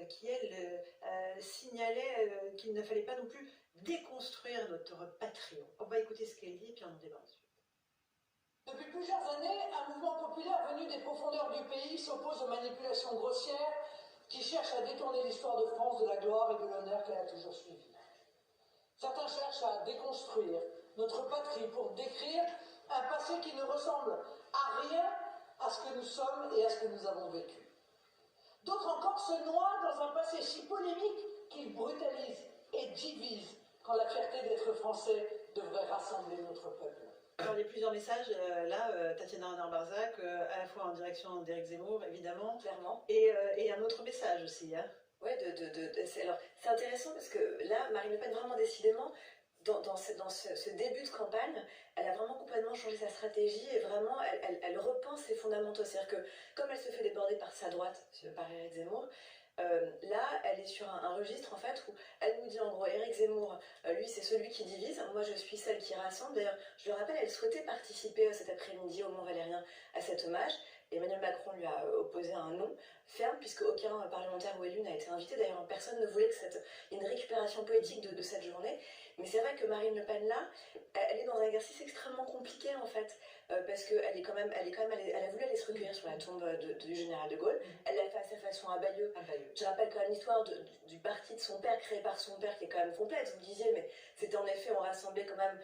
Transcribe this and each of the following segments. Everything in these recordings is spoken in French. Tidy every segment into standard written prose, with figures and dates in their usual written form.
qui elle signalait qu'il ne fallait pas non plus déconstruire notre patrie. On va écouter ce qu'elle dit et puis on en débat ensuite. Depuis plusieurs années, un mouvement populaire venu des profondeurs du pays s'oppose aux manipulations grossières qui cherchent à détourner l'histoire de France de la gloire et de l'honneur qu'elle a toujours suivi. Certains cherchent à déconstruire notre patrie pour décrire un passé qui ne ressemble à rien à ce que nous sommes et à ce que nous avons vécu. D'autres encore se noient dans un passé si polémique qu'il brutalise et divise quand la fierté d'être français devrait rassembler notre peuple. Alors, il y a plusieurs messages, Tatiana Renard-Barzac, à la fois en direction d'Éric Zemmour, évidemment, clairement, et un autre message aussi. Hein. Ouais, alors, c'est intéressant parce que là, Marine Le Pen, vraiment décidément, dans ce début de campagne, elle a vraiment complètement changé sa stratégie et vraiment, elle repense ses fondamentaux. C'est-à-dire que, comme elle se fait déborder par sa droite, par Éric Zemmour, là, elle est sur un registre en fait où elle nous dit en gros, Éric Zemmour, lui c'est celui qui divise, moi je suis celle qui rassemble. D'ailleurs, je le rappelle, elle souhaitait participer cet après-midi au Mont-Valérien à cet hommage. Emmanuel Macron lui a opposé un non ferme, puisque aucun parlementaire ou élu n'a été invité. D'ailleurs, personne ne voulait qu'il y ait une récupération poétique de cette journée. Mais c'est vrai que Marine Le Pen, là, elle est dans un exercice extrêmement compliqué, en fait, parce qu'elle elle a voulu aller se recueillir sur la tombe du général de Gaulle. Elle l'a fait à sa façon à Bayeux. Je rappelle quand même l'histoire du parti de son père, créé par son père, qui est quand même complète, vous le disiez, mais c'était en effet, on rassemblait quand même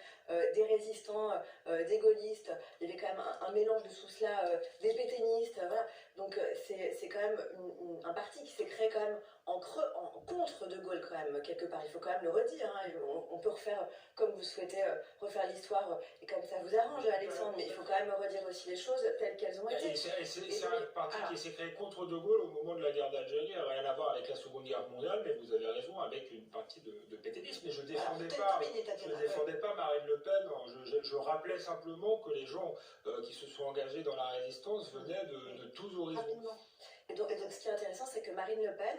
des résistants, des gaullistes, il y avait quand même un mélange de tout cela, des pétainistes, voilà. Donc c'est quand même un parti qui s'est créé quand même en contre de Gaulle quand même, quelque part, il faut quand même le redire, hein. On peut refaire, comme vous souhaitez, refaire l'histoire, et comme ça vous arrange, Alexandre, mais il faut quand même redire aussi les choses telles qu'elles ont été. C'est un parti qui s'est créé contre de Gaulle au moment de la guerre d'Algérie, rien à voir avec la Seconde Guerre mondiale, mais vous avez raison, avec une partie de pétainisme, mais je ne défendais pas Marine Le Pen, je rappelais simplement que les gens qui se sont engagés dans la résistance venaient de tous horizons. Rapidement. Et donc, ce qui est intéressant, c'est que Marine Le Pen,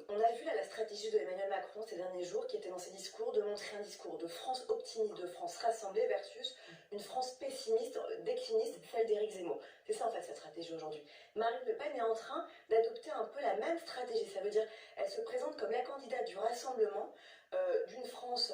on a vu là la stratégie de Emmanuel Macron ces derniers jours, qui était dans ses discours, de montrer un discours de France optimiste, de France rassemblée, versus une France pessimiste, décliniste, celle d'Éric Zemmour. C'est ça en fait sa stratégie aujourd'hui. Marine Le Pen est en train d'adopter un peu la même stratégie. Ça veut dire, elle se présente comme la candidate du rassemblement, d'une France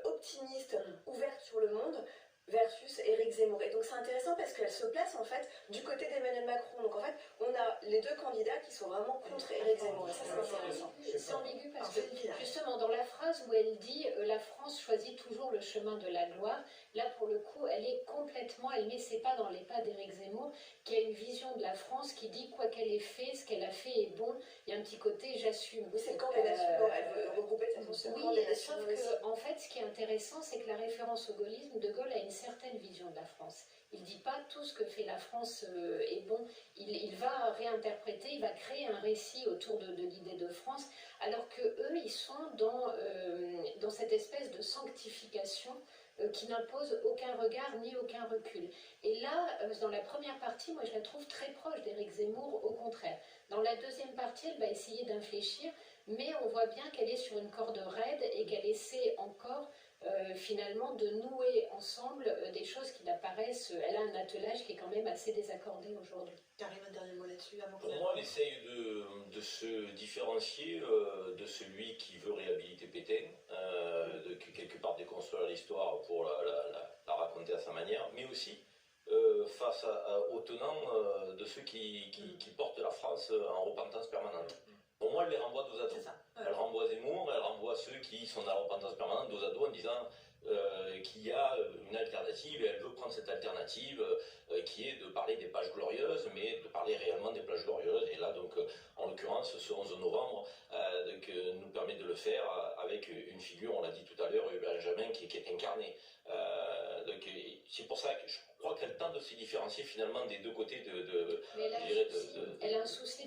optimiste, ouverte sur le monde, versus Éric Zemmour. Et donc c'est intéressant parce qu'elle se place en fait du côté d'Emmanuel Macron. Donc en fait, on a les deux candidats qui sont vraiment contre Éric Zemmour. Et ça c'est intéressant. C'est ambigu parce que justement dans la phrase où elle dit la France choisit toujours le chemin de la gloire, là pour le coup elle est complètement, elle met ses pas dans les pas d'Éric Zemmour, qui a une vision de la France qui dit quoi qu'elle ait fait, ce qu'elle a fait est bon. Il y a un petit côté j'assume. Oui, c'est le camp des nationaux. Elle veut regrouper de toute façon. Oui, sauf que en fait ce qui est intéressant, c'est que la référence au gaullisme, de Gaulle a une certaine vision de la France. Il ne dit pas tout ce que fait la France est bon, il va réinterpréter, il va créer un récit autour de l'idée de France, alors que eux ils sont dans cette espèce de sanctification qui n'impose aucun regard ni aucun recul. Et là, dans la première partie, moi je la trouve très proche d'Éric Zemmour, au contraire. Dans la deuxième partie, elle va essayer d'infléchir, mais on voit bien qu'elle est sur une corde raide et qu'elle essaie encore finalement de nouer ensemble des choses qui l'apparaissent. Elle a un attelage qui est quand même assez désaccordé aujourd'hui. Karim, un dernier mot là-dessus. Pour moi, elle essaye de se différencier de celui qui veut réhabiliter Pétain, de quelque part déconstruire l'histoire pour la raconter à sa manière, mais aussi face aux tenants de ceux qui portent la France en repentance permanente. Pour moi, elle les renvoie dos à dos. Elle renvoie Zemmour, elle renvoie ceux qui sont dans la repentance permanente dos à dos en disant qu'il y a une alternative, et elle veut prendre cette alternative qui est de parler des pages glorieuses, mais de parler réellement des pages glorieuses. Et là, donc, en l'occurrence, ce 11 novembre nous permet de le faire avec une figure, on l'a dit tout à l'heure, Benjamin, qui est incarnée. Donc, c'est pour ça que je crois qu'elle tente de se différencier finalement des deux côtés elle a un souci